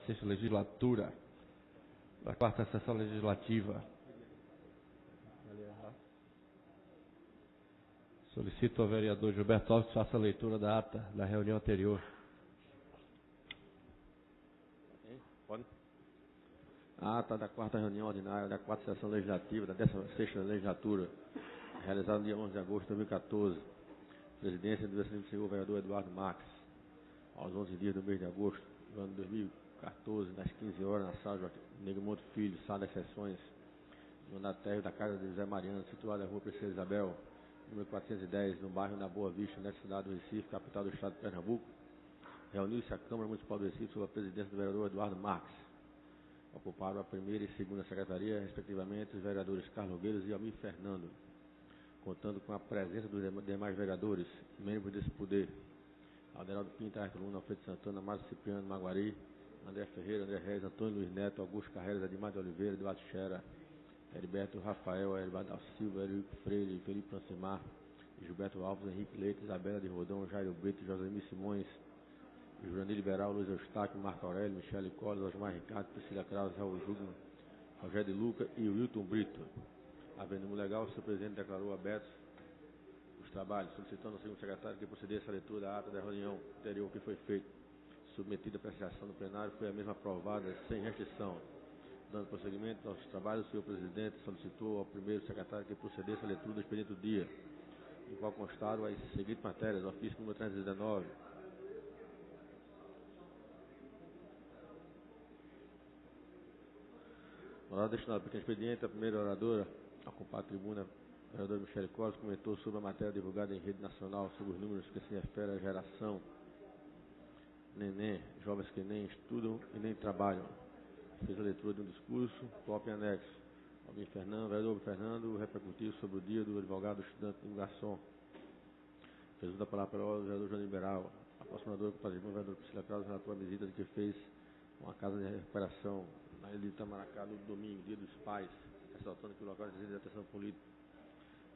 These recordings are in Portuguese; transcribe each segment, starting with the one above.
16ª legislatura, da 4ª sessão legislativa. Solicito ao vereador Gilberto Alves que faça a leitura da ata da reunião anterior. Pode? A ata da 4ª reunião ordinária da 4ª sessão legislativa da 16ª legislatura, realizada no dia 11 de agosto de 2014, presidência do excelentíssimo senhor vereador Eduardo Marques, aos 11 dias do mês de agosto do ano 2014, das 15 horas, na sala Joaquim Negumonte Filho, sala das sessões, no andar térreo da casa de José Mariano, situada na rua Princesa Isabel, número 410, no bairro da Boa Vista, na cidade do Recife, capital do estado de Pernambuco. Reuniu-se a Câmara Municipal do Recife sob a presidência do vereador Eduardo Marques. Ocuparam a primeira e segunda secretaria, respectivamente, os vereadores Carlos Nogueiros e Almir Fernando, contando com a presença dos demais vereadores, membros desse poder: Aderaldo Pinto, Arthur Luna, Alfredo Santana, Márcio Cipriano, Maguari, André Ferreira, André Reis, Antônio Luiz Neto, Augusto Carreiras, Adimar de Oliveira, Eduardo Xera, Heriberto Rafael, Heriberto da Silva, Eurico Freire, Felipe Francimar, Gilberto Alves, Henrique Leite, Isabela de Rodão, Jairo Brito, Josemir Simões, Jurandir Liberal, Luiz Eustáquio, Marco Aurélio, Michele Colas, Osmar Ricardo, Priscila Krause, Raul Júnior, Rogério de Luca e Wilton Brito. Havendo legal, o senhor presidente declarou abertos os trabalhos, solicitando ao segundo secretário que procedesse à leitura da ata da reunião anterior que foi feita. Submetida à apreciação do plenário, foi a mesma aprovada sem restrição. Dando prosseguimento aos trabalhos, o senhor presidente solicitou ao primeiro secretário que procedesse à leitura do expediente do dia, em qual constaram as seguintes matérias: ofício número 319. Horário destinado para o expediente, a primeira oradora, a ocupar a tribuna, a vereadora Michele Colas, comentou sobre a matéria divulgada em rede nacional sobre os números que se refere à geração neném, jovens que nem estudam e nem trabalham. Fez a leitura de um discurso, cópia e anexo. Almir Fernando, vereador Fernando, repercutiu sobre o dia do advogado estudante de imigração. Fez uso da palavra para o vereador João Liberal. A próxima oradora, o vereador Priscila Krause, relatou a visita de que fez uma casa de recuperação na ilha de Itamaracá no domingo, dia dos pais, ressaltando que o local exige de atenção política.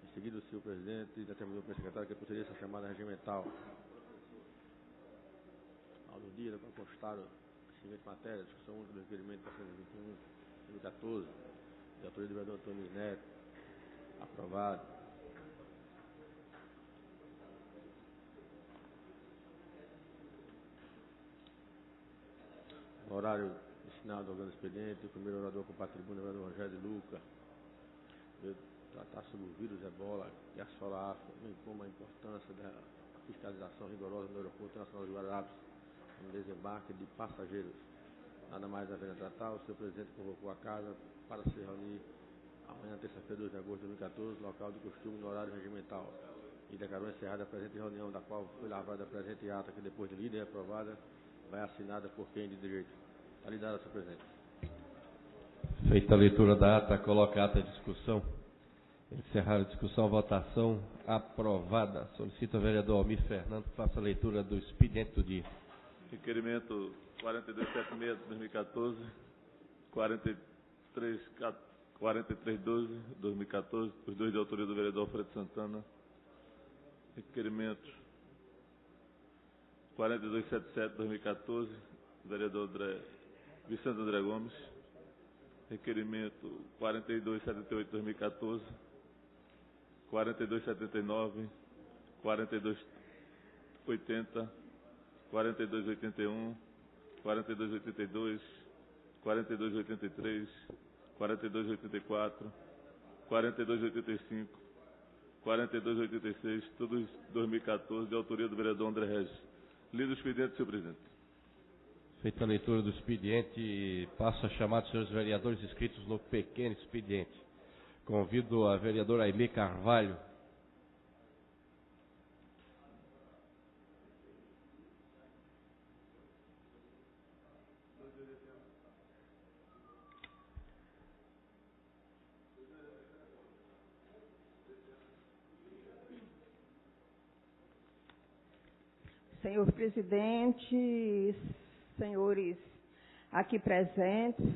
Em seguida, o senhor presidente determinou para o secretário que procedesse a chamada regimental. Ao do dia, constaram a seguinte matéria: discussão única do requerimento 421/2014, de autoria do vereador Antônio Neto, aprovado. No horário destinado ao grande expediente, o primeiro orador com a tribuna, o vereador Rogério de Luca, veio tratar sobre o vírus Ebola e assola a África, bem como a importância da fiscalização rigorosa no aeroporto internacional de Guararapes, no desembarque de passageiros. Nada mais havendo a tratar, o senhor presidente convocou a casa para se reunir amanhã, terça-feira, 2 de agosto de 2014, local de costume, no horário regimental, e declarou encerrada a presente reunião, da qual foi lavrada a presente ata, que depois de lida e aprovada, vai assinada por quem de direito. Está lhe dada, senhor presidente. Feita a leitura da ata, coloca a ata em discussão. Encerrar a discussão, votação aprovada. Solicito ao vereador Almir Fernando que faça a leitura do expediente do dia. Requerimento 4276/2014, 4312/2014, os dois de autoria do vereador Alfredo Santana. Requerimento 4277/2014, vereador Vicente André Gomes. Requerimento 4278/2014, 4279, 4280, 4281, 4282, 4283, 4284, 4285, 4286, todos 2014, de autoria do vereador André Regis. Lido o expediente, senhor presidente. Feita a leitura do expediente, passo a chamar os senhores vereadores inscritos no pequeno expediente. Convido a vereadora Aimee Carvalho. Senhor presidente, senhores aqui presentes,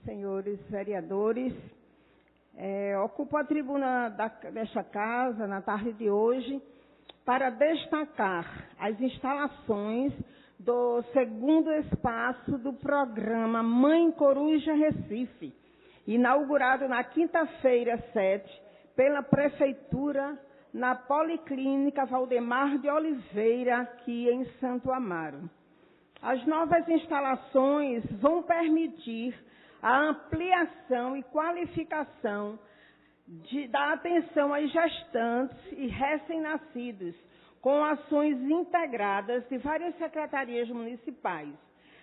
senhores vereadores, ocupo a tribuna desta casa na tarde de hoje para destacar as instalações do segundo espaço do programa Mãe Coruja Recife, inaugurado na quinta-feira 7, pela Prefeitura, na Policlínica Valdemar de Oliveira, aqui em Santo Amaro. As novas instalações vão permitir a ampliação e qualificação da atenção às gestantes e recém-nascidos, com ações integradas de várias secretarias municipais.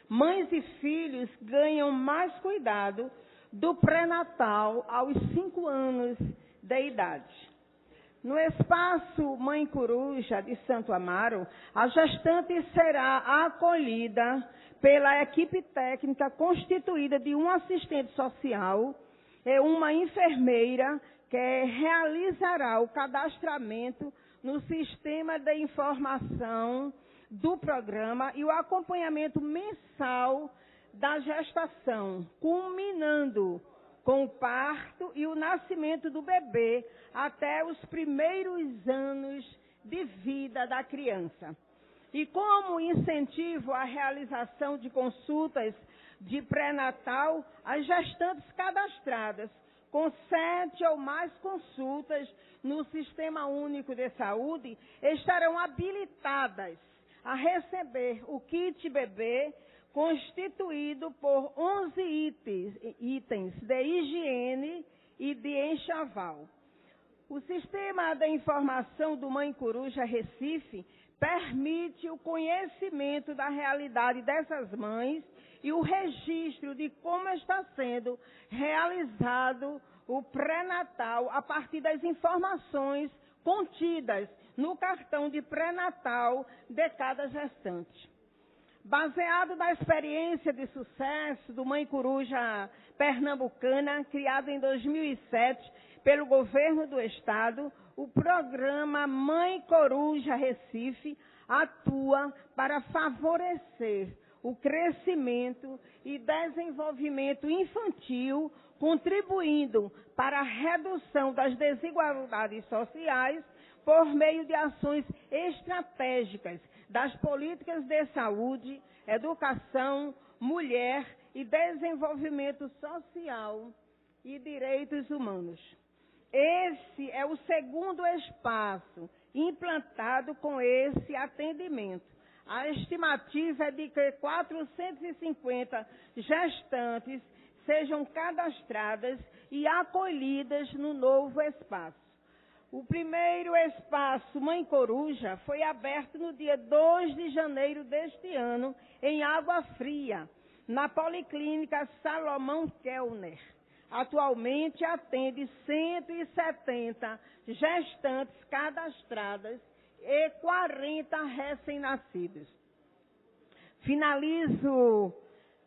Mães e filhos ganham mais cuidado do pré-natal aos 5 anos de idade. No espaço Mãe Coruja de Santo Amaro, a gestante será acolhida pela equipe técnica constituída de um assistente social e uma enfermeira que realizará o cadastramento no sistema de informação do programa e o acompanhamento mensal da gestação, culminando com o parto e o nascimento do bebê até os primeiros anos de vida da criança. E como incentivo à realização de consultas de pré-natal, as gestantes cadastradas com 7 ou mais consultas no Sistema Único de Saúde estarão habilitadas a receber o kit bebê constituído por 11 itens de higiene e de enxoval. O Sistema de Informação do Mãe Coruja Recife permite o conhecimento da realidade dessas mães e o registro de como está sendo realizado o pré-natal a partir das informações contidas no cartão de pré-natal de cada gestante. Baseado na experiência de sucesso do Mãe Coruja Pernambucana, criado em 2007 pelo governo do estado, o programa Mãe Coruja Recife atua para favorecer o crescimento e desenvolvimento infantil, contribuindo para a redução das desigualdades sociais por meio de ações estratégicas das políticas de saúde, educação, mulher e desenvolvimento social e direitos humanos. Esse é o segundo espaço implantado com esse atendimento. A estimativa é de que 450 gestantes sejam cadastradas e acolhidas no novo espaço. O primeiro espaço Mãe Coruja foi aberto no dia 2 de janeiro deste ano, em Água Fria, na Policlínica Salomão Kellner. Atualmente atende 170 gestantes cadastradas e 40 recém-nascidos. Finalizo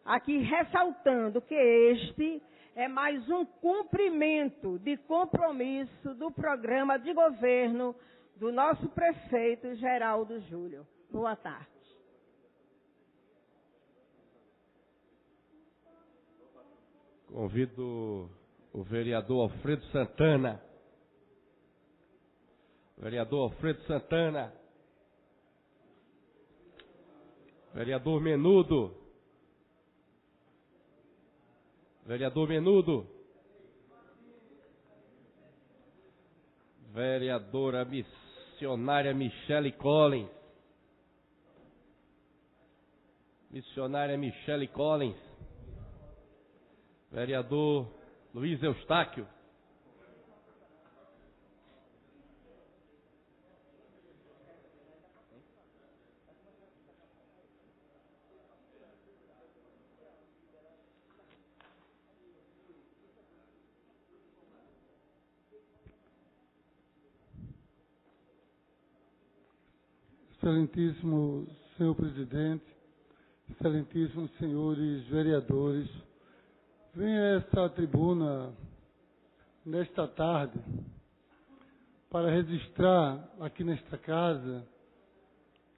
aqui ressaltando que este é mais um cumprimento de compromisso do programa de governo do nosso prefeito Geraldo Júlio. Boa tarde. Convido o vereador Alfredo Santana. Vereador Alfredo Santana. Vereador Menudo. Vereador Menudo. Vereadora missionária Michele Collins. Missionária Michele Collins. Vereador Luiz Eustáquio. Excelentíssimo senhor presidente, excelentíssimos senhores vereadores, venho a esta tribuna nesta tarde para registrar aqui nesta casa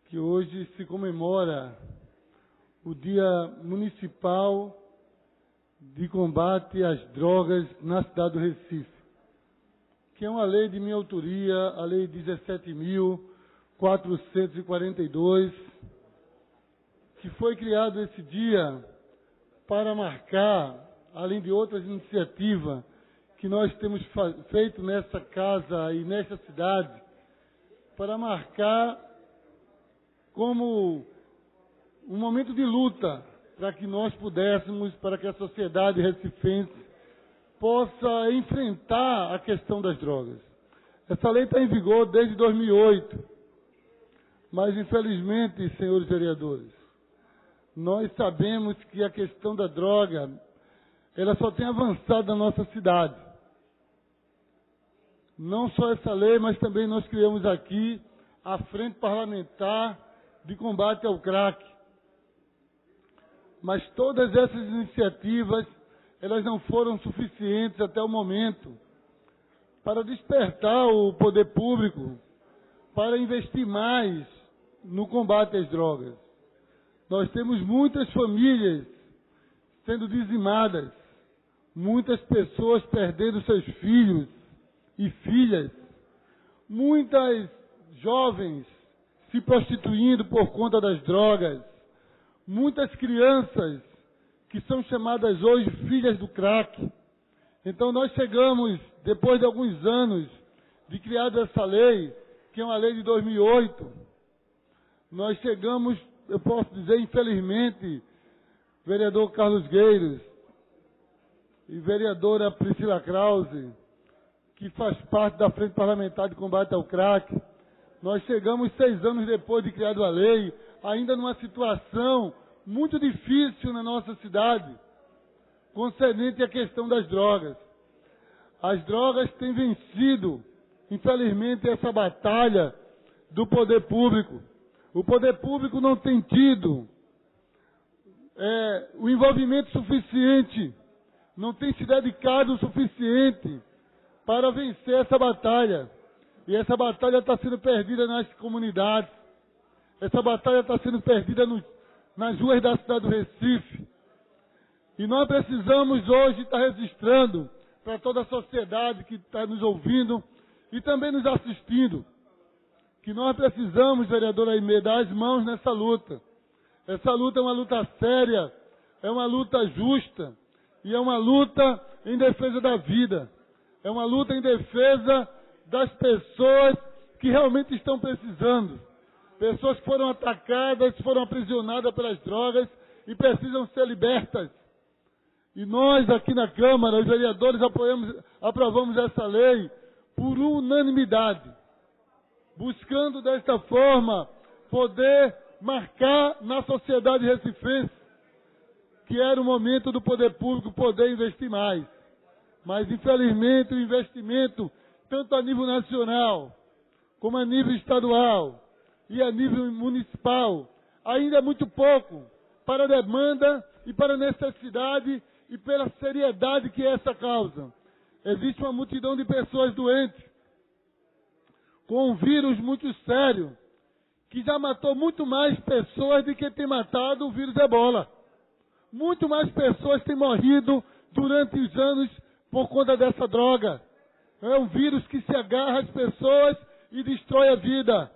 que hoje se comemora o Dia Municipal de Combate às Drogas na cidade do Recife, que é uma lei de minha autoria, a Lei 17.442, que foi criado esse dia para marcar, além de outras iniciativas que nós temos feito nessa casa e nesta cidade, para marcar como um momento de luta para que nós pudéssemos, para que a sociedade recifense possa enfrentar a questão das drogas. Essa lei está em vigor desde 2008, mas infelizmente, senhores vereadores, nós sabemos que a questão da droga, ela só tem avançado na nossa cidade. Não só essa lei, mas também nós criamos aqui a Frente Parlamentar de Combate ao Crack. Mas todas essas iniciativas, elas não foram suficientes até o momento para despertar o poder público para investir mais no combate às drogas. Nós temos muitas famílias sendo dizimadas, muitas pessoas perdendo seus filhos e filhas, muitas jovens se prostituindo por conta das drogas, muitas crianças que são chamadas hoje filhas do crack. Então nós chegamos, depois de alguns anos de criada essa lei, que é uma lei de 2008, nós chegamos, eu posso dizer, infelizmente, vereador Carlos Gueiros e vereadora Priscila Krause, que faz parte da Frente Parlamentar de Combate ao Crack, nós chegamos 6 anos depois de criada a lei, ainda numa situação muito difícil na nossa cidade, concernente à questão das drogas. As drogas têm vencido, infelizmente, essa batalha do poder público. O poder público não tem tido o envolvimento suficiente, não tem se dedicado o suficiente para vencer essa batalha. E essa batalha está sendo perdida nas comunidades. Essa batalha está sendo perdida nas ruas da cidade do Recife. E nós precisamos hoje estar registrando para toda a sociedade que está nos ouvindo e também nos assistindo, que nós precisamos, vereadora Aimee, dar as mãos nessa luta. Essa luta é uma luta séria, é uma luta justa e é uma luta em defesa da vida. É uma luta em defesa das pessoas que realmente estão precisando. Pessoas que foram atacadas, foram aprisionadas pelas drogas e precisam ser libertas. E nós aqui na Câmara, os vereadores, aprovamos essa lei por unanimidade, buscando desta forma poder marcar na sociedade recifense que era o momento do poder público poder investir mais. Mas, infelizmente, o investimento, tanto a nível nacional, como a nível estadual e a nível municipal, ainda é muito pouco para a demanda e para a necessidade e pela seriedade que é essa causa. Existe uma multidão de pessoas doentes, com um vírus muito sério, que já matou muito mais pessoas do que tem matado o vírus Ebola. Muito mais pessoas têm morrido durante os anos por conta dessa droga. É um vírus que se agarra às pessoas e destrói a vida.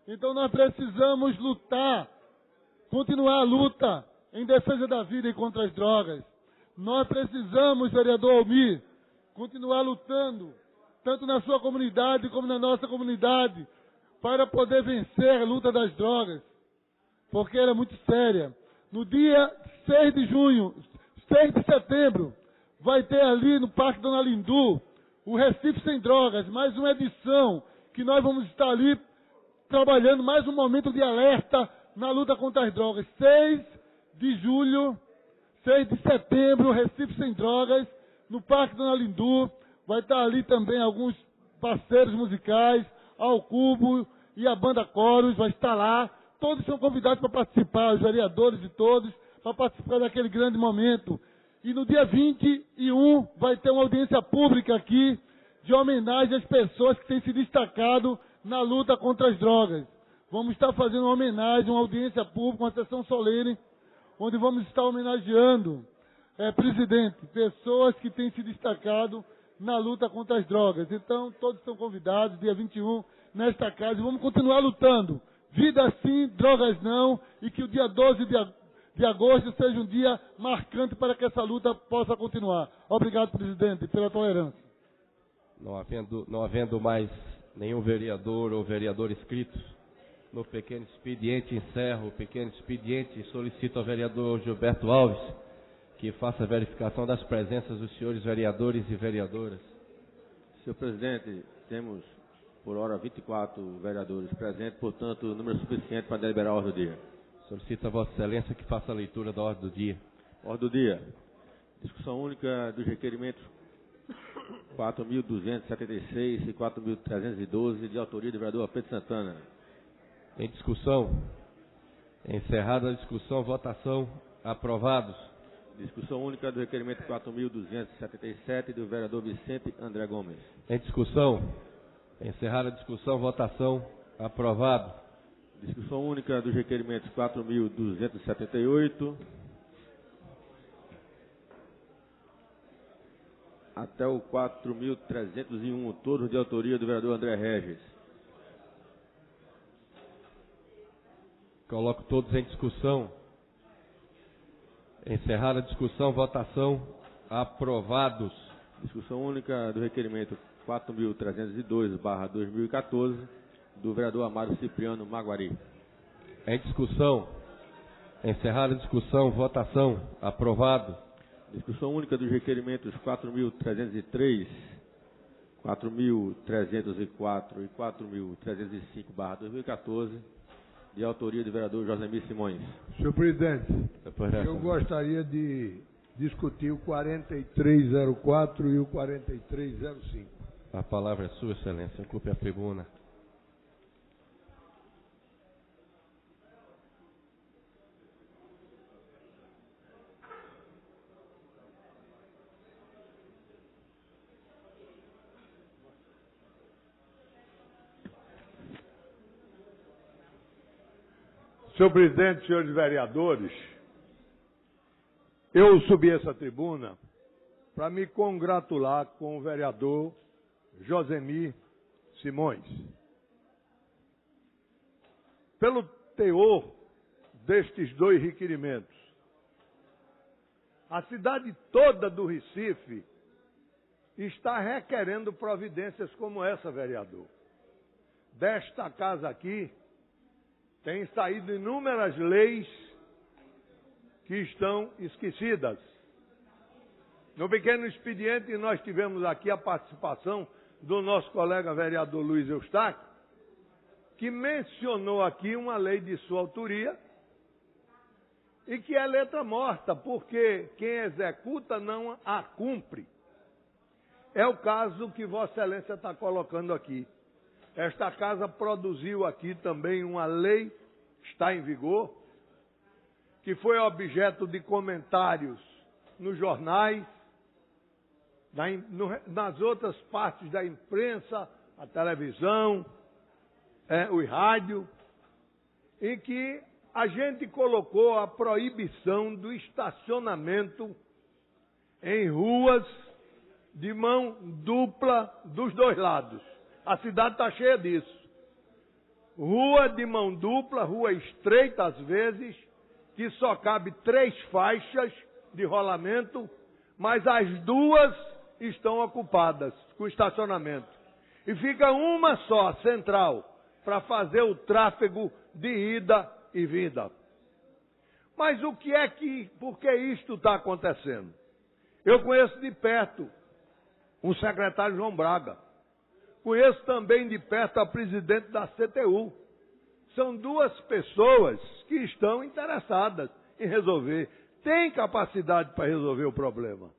Então nós precisamos lutar, continuar a luta em defesa da vida e contra as drogas. Nós precisamos, vereador Almir, continuar lutando, tanto na sua comunidade como na nossa comunidade, para poder vencer a luta das drogas, porque ela é muito séria. No dia 6 de setembro, vai ter ali no Parque Dona Lindu, o Recife Sem Drogas, mais uma edição, que nós vamos estar ali trabalhando mais um momento de alerta na luta contra as drogas. 6 de setembro, Recife Sem Drogas, no Parque Dona Lindu, vai estar ali também alguns parceiros musicais, Ao Cubo e a Banda Coros, vai estar lá. Todos são convidados para participar, os vereadores e todos, para participar daquele grande momento. E no dia 21 vai ter uma audiência pública aqui, de homenagem às pessoas que têm se destacado na luta contra as drogas. Vamos estar fazendo uma homenagem, uma audiência pública, uma sessão solene, onde vamos estar homenageando, presidente, pessoas que têm se destacado na luta contra as drogas. Então, todos são convidados, dia 21, nesta casa, e vamos continuar lutando. Vida sim, drogas não, e que o dia 12 de agosto seja um dia marcante para que essa luta possa continuar. Obrigado, presidente, pela tolerância. Não havendo mais nenhum vereador ou vereador inscrito no pequeno expediente, encerro o pequeno expediente e solicito ao vereador Gilberto Alves que faça a verificação das presenças dos senhores vereadores e vereadoras. Senhor presidente, temos por hora 24 vereadores presentes, portanto, número suficiente para deliberar a ordem do dia. Solicito a Vossa Excelência que faça a leitura da ordem do dia. Ordem do dia. Discussão única dos requerimentos 4.276 e 4.312, de autoria do vereador Pedro Santana. Em discussão. Encerrada a discussão, votação. Aprovados. Discussão única do requerimento 4.277, do vereador Vicente André Gomes. Em discussão. Encerrada a discussão, votação. Aprovado. Discussão única dos requerimentos 4.278 até o 4.301, todos de autoria do vereador André Regis. Coloco todos em discussão. Encerrada a discussão, votação. Aprovados. Discussão única do requerimento 4.302/2014, do vereador Amaro Cipriano Maguari. Em discussão. Encerrada a discussão, votação. Aprovado. Discussão única dos requerimentos 4.303, 4.304 e 4.305/2014, de autoria do vereador Josemir Simões. Senhor presidente, eu gostaria de discutir o 4304 e o 4305. A palavra é sua, excelência. Ocupe a tribuna. Senhor presidente, senhores vereadores, eu subi essa tribuna para me congratular com o vereador Josemir Simões. Pelo teor destes dois requerimentos, a cidade toda do Recife está requerendo providências como essa, vereador. Desta casa aqui, tem saído inúmeras leis que estão esquecidas. No pequeno expediente, nós tivemos aqui a participação do nosso colega vereador Luiz Eustáquio, que mencionou aqui uma lei de sua autoria e que é letra morta, porque quem executa não a cumpre. É o caso que Vossa Excelência está colocando aqui. Esta casa produziu aqui também uma lei, está em vigor, que foi objeto de comentários nos jornais, nas outras partes da imprensa, a televisão, o rádio, em que a gente colocou a proibição do estacionamento em ruas de mão dupla dos dois lados. A cidade está cheia disso. Rua de mão dupla, rua estreita às vezes, que só cabe 3 faixas de rolamento, mas as duas estão ocupadas com estacionamento. E fica uma só, central, para fazer o tráfego de ida e vinda. Mas por que isto está acontecendo? Eu conheço de perto o secretário João Braga. Conheço também de perto a presidente da CTU. São duas pessoas que estão interessadas em resolver. Têm capacidade para resolver o problema.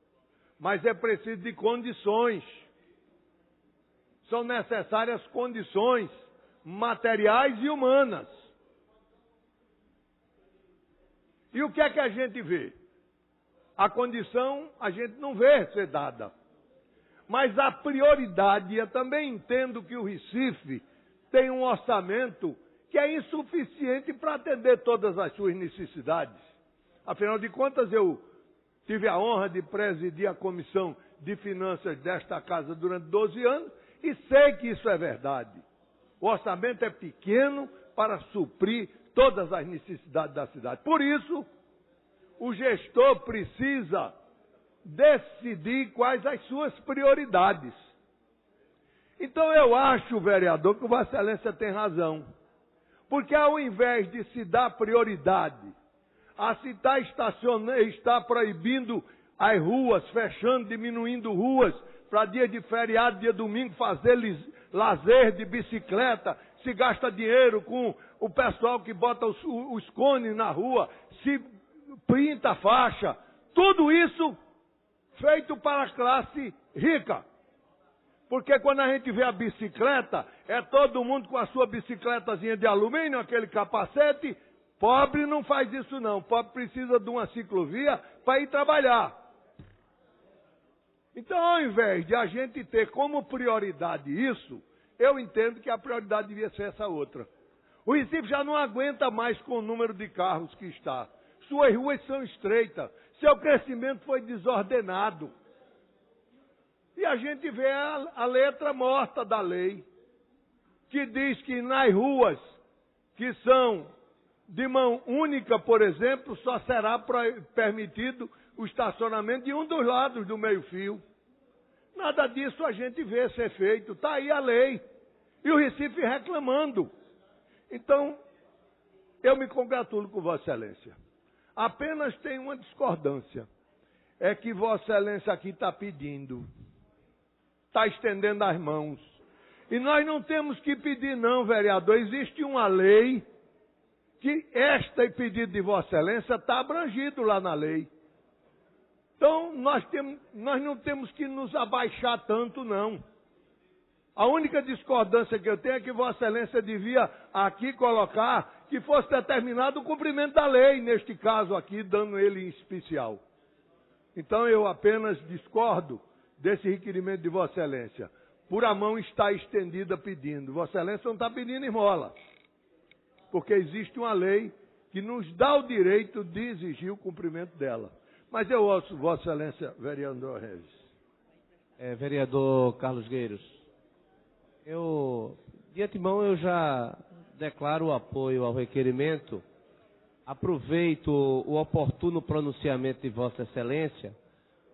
Mas é preciso de condições. São necessárias condições materiais e humanas. E o que é que a gente vê? A condição a gente não vê ser dada. Mas a prioridade, eu também entendo que o Recife tem um orçamento que é insuficiente para atender todas as suas necessidades. Afinal de contas, eu tive a honra de presidir a Comissão de Finanças desta casa durante 12 anos e sei que isso é verdade. O orçamento é pequeno para suprir todas as necessidades da cidade. Por isso, o gestor precisa decidir quais as suas prioridades. Então eu acho, vereador, que o Vossa Excelência tem razão. Porque ao invés de se dar prioridade a se estar proibindo as ruas, fechando, diminuindo ruas, para dia de feriado, dia de domingo, fazer lazer de bicicleta, se gasta dinheiro com o pessoal que bota os cones na rua, se pinta a faixa, tudo isso feito para a classe rica. Porque quando a gente vê a bicicleta, é todo mundo com a sua bicicletazinha de alumínio, aquele capacete. Pobre não faz isso não. Pobre precisa de uma ciclovia para ir trabalhar. Então, ao invés de a gente ter como prioridade isso, eu entendo que a prioridade devia ser essa outra. O Recife já não aguenta mais com o número de carros que está. Suas ruas são estreitas. Seu crescimento foi desordenado. E a gente vê a letra morta da lei, que diz que nas ruas que são de mão única, por exemplo, só será permitido o estacionamento de um dos lados do meio-fio. Nada disso a gente vê ser feito. Está aí a lei. E o Recife reclamando. Então, eu me congratulo com Vossa Excelência. Apenas tem uma discordância. É que Vossa Excelência aqui está pedindo. Está estendendo as mãos. E nós não temos que pedir não, vereador. Existe uma lei que este pedido de Vossa Excelência está abrangido lá na lei. Então, nós não temos que nos abaixar tanto, não. A única discordância que eu tenho é que Vossa Excelência devia aqui colocar que fosse determinado o cumprimento da lei, neste caso aqui, dando ele em especial. Então, eu apenas discordo desse requerimento de Vossa Excelência. Por a mão está estendida pedindo. Vossa Excelência não está pedindo esmola. Porque existe uma lei que nos dá o direito de exigir o cumprimento dela. Mas eu ouço Vossa Excelência, vereador Reis. Vereador Carlos Gueiros, de antemão eu já declaro o apoio ao requerimento. Aproveito o oportuno pronunciamento de Vossa Excelência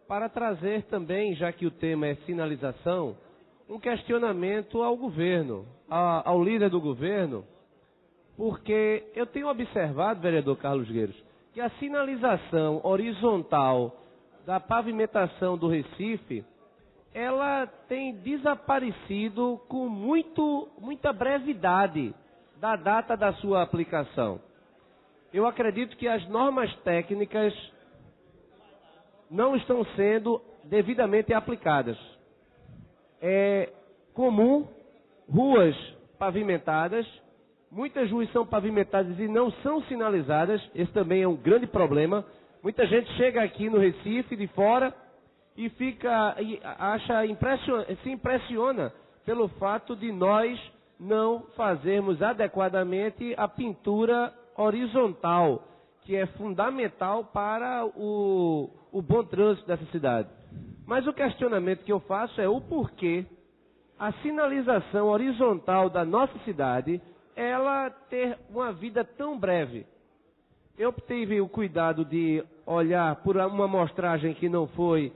para trazer também, já que o tema é sinalização, um questionamento ao governo, ao líder do governo, porque eu tenho observado, vereador Carlos Gueiros, que a sinalização horizontal da pavimentação do Recife, ela tem desaparecido com muita brevidade da data da sua aplicação. Eu acredito que as normas técnicas não estão sendo devidamente aplicadas. É comum ruas pavimentadas, muitas ruas são pavimentadas e não são sinalizadas, esse também é um grande problema. Muita gente chega aqui no Recife de fora e se impressiona pelo fato de nós não fazermos adequadamente a pintura horizontal, que é fundamental para o bom trânsito dessa cidade. Mas o questionamento que eu faço é o porquê a sinalização horizontal da nossa cidade, ela ter uma vida tão breve. Eu tive o cuidado de olhar por uma amostragem que não foi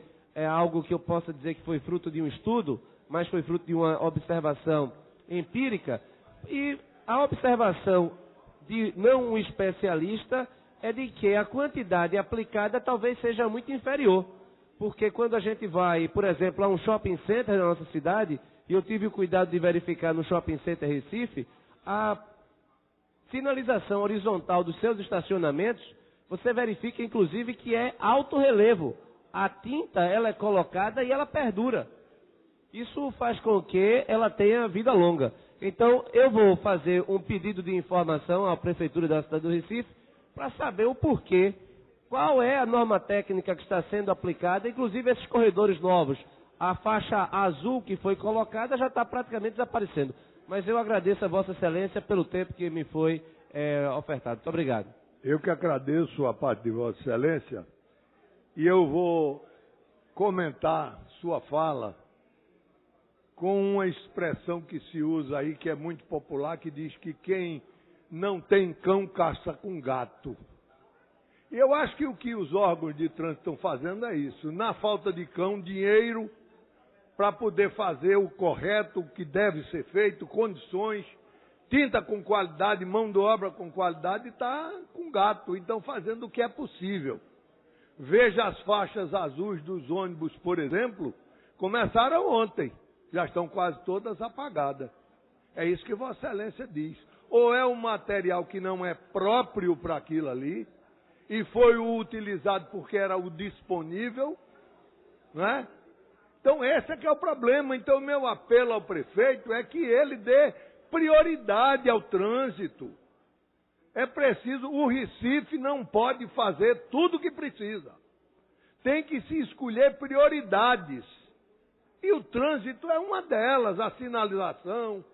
algo que eu possa dizer que foi fruto de um estudo, mas foi fruto de uma observação empírica, e a observação de não um especialista é de que a quantidade aplicada talvez seja muito inferior. Porque quando a gente vai, por exemplo, a um shopping center na nossa cidade, e eu tive o cuidado de verificar no shopping center Recife, a sinalização horizontal dos seus estacionamentos, você verifica inclusive que é alto relevo. A tinta, ela é colocada e ela perdura. Isso faz com que ela tenha vida longa. Então, eu vou fazer um pedido de informação à Prefeitura da cidade do Recife para saber o porquê, qual é a norma técnica que está sendo aplicada, inclusive esses corredores novos. A faixa azul que foi colocada já está praticamente desaparecendo. Mas eu agradeço a Vossa Excelência pelo tempo que me foi ofertado. Muito obrigado. Eu que agradeço a parte de Vossa Excelência e eu vou comentar sua fala com uma expressão que se usa aí, que é muito popular, que diz que quem não tem cão, caça com gato. E eu acho que o que os órgãos de trânsito estão fazendo é isso. Na falta de cão, dinheiro para poder fazer o correto, o que deve ser feito, condições, tinta com qualidade, mão de obra com qualidade, está com gato. Então, fazendo o que é possível. Veja as faixas azuis dos ônibus, por exemplo, começaram ontem. Já estão quase todas apagadas. É isso que Vossa Excelência diz. Ou é um material que não é próprio para aquilo ali, e foi o utilizado porque era o disponível, né? Então esse é que é o problema. Então meu apelo ao prefeito é que ele dê prioridade ao trânsito. É preciso, o Recife não pode fazer tudo o que precisa. Tem que se escolher prioridades. E o trânsito é uma delas, a sinalização,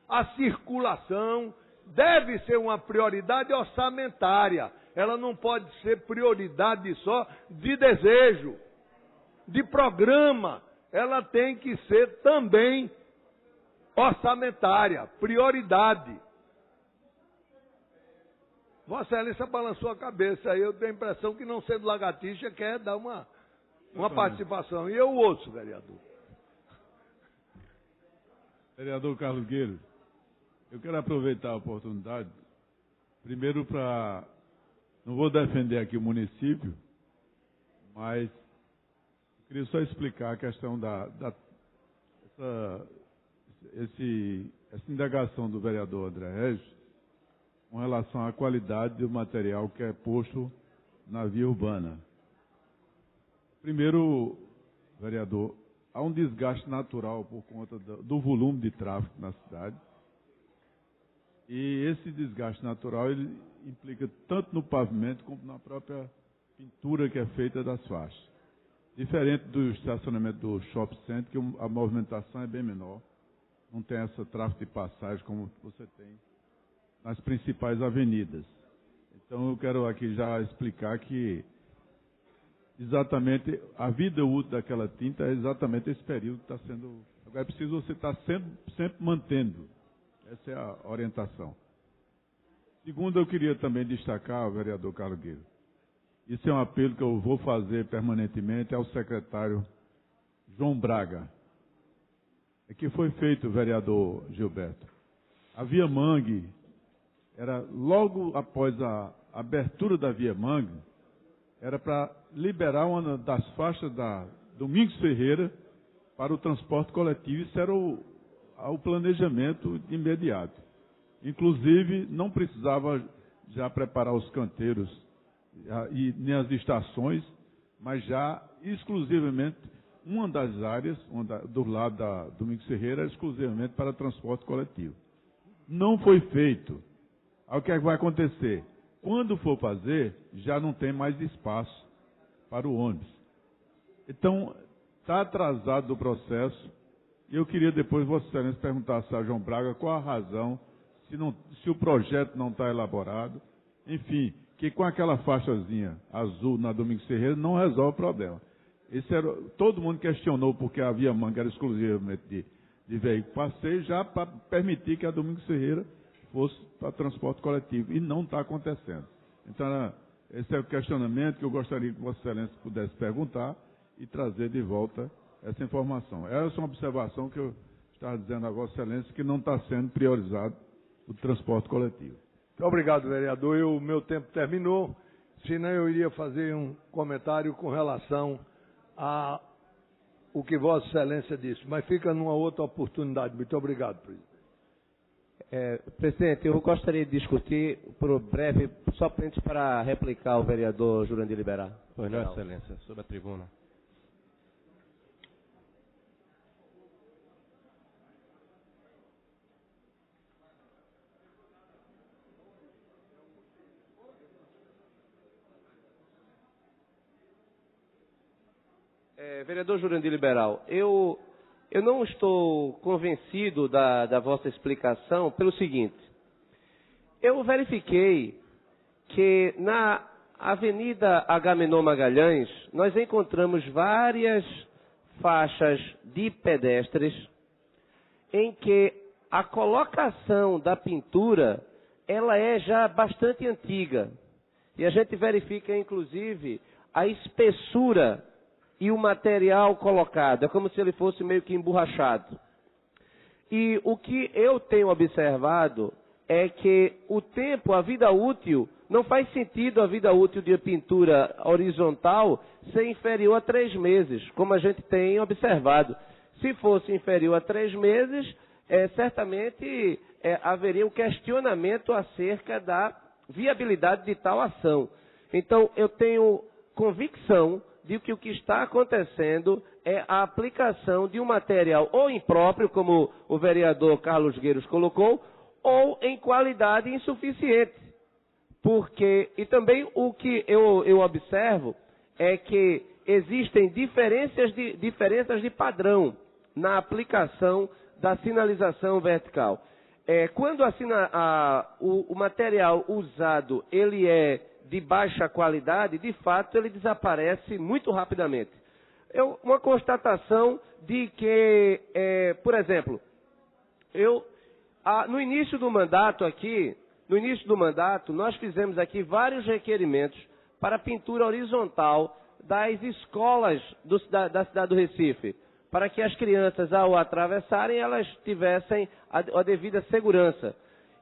a circulação, deve ser uma prioridade orçamentária. Ela não pode ser prioridade só de desejo, de programa. Ela tem que ser também orçamentária, prioridade. Vossa Excelência balançou a cabeça, aí eu tenho a impressão que não sendo lagartixa quer dar uma participação. E eu ouço, vereador. Vereador Carlos Gueiro, eu quero aproveitar a oportunidade, primeiro para, não vou defender aqui o município, mas eu queria só explicar a questão essa indagação do vereador André Regis com relação à qualidade do material que é posto na via urbana. Primeiro, vereador, há um desgaste natural por conta do volume de tráfego na cidade. E esse desgaste natural ele implica tanto no pavimento como na própria pintura que é feita das faixas. Diferente do estacionamento do shopping center, que a movimentação é bem menor. Não tem esse tráfego de passagem como você tem nas principais avenidas. Então eu quero aqui já explicar que exatamente a vida útil daquela tinta é exatamente esse período que está sendo. Agora é preciso você estar sempre mantendo. Essa é a orientação. Segundo, eu queria também destacar, vereador Carlos Gueiro, isso é um apelo que eu vou fazer permanentemente ao secretário João Braga. É que foi feito, vereador Gilberto. A Via Mangue, era logo após a abertura da Via Mangue, era para liberar uma das faixas da Domingos Ferreira para o transporte coletivo. Isso era o planejamento imediato. Inclusive, não precisava já preparar os canteiros e nem as estações, mas já exclusivamente uma das áreas do lado da Domingos Ferreira era exclusivamente para transporte coletivo. Não foi feito. Aí o que é que vai acontecer? Quando for fazer, já não tem mais espaço para o ônibus. Então, está atrasado o processo. E eu queria depois, Vossa Excelência, perguntar a João Braga qual a razão, se o projeto não está elaborado. Enfim, que com aquela faixazinha azul na Domingos Ferreira não resolve o problema. Todo mundo questionou porque a Via Mangue era exclusivamente de veículo passeio, já para permitir que a Domingos Ferreira fosse para transporte coletivo. E não está acontecendo. Então, esse é o questionamento que eu gostaria que Vossa Excelência pudesse perguntar e trazer de volta essa informação. Essa é uma observação que eu estava dizendo a Vossa Excelência, que não está sendo priorizado o transporte coletivo. Muito obrigado, vereador. O meu tempo terminou, senão eu iria fazer um comentário com relação a o que Vossa Excelência disse, mas fica numa outra oportunidade. Muito obrigado, presidente. Presidente, eu gostaria de discutir por breve, só para replicar ao vereador Jurandir Liberar. Pois não, Excelência, sobre a tribuna. Vereador Jurandir Liberal, eu não estou convencido da vossa explicação pelo seguinte. Eu verifiquei que na Avenida Agamenon Magalhães nós encontramos várias faixas de pedestres em que a colocação da pintura ela é já bastante antiga. E a gente verifica, inclusive, a espessura e o material colocado. É como se ele fosse meio que emborrachado. E o que eu tenho observado é que o tempo, a vida útil, não faz sentido a vida útil de pintura horizontal ser inferior a 3 meses, como a gente tem observado. Se fosse inferior a 3 meses, certamente haveria um questionamento acerca da viabilidade de tal ação. Então, eu tenho convicção de que o que está acontecendo é a aplicação de um material ou impróprio, como o vereador Carlos Gueiros colocou, ou em qualidade insuficiente. E também o que eu observo é que existem diferenças de padrão na aplicação da sinalização vertical. Quando o material usado ele é de baixa qualidade, de fato ele desaparece muito rapidamente. Uma constatação de que, por exemplo, no início do mandato, nós fizemos aqui vários requerimentos para pintura horizontal das escolas da cidade do Recife, para que as crianças, ao atravessarem, elas tivessem a devida segurança.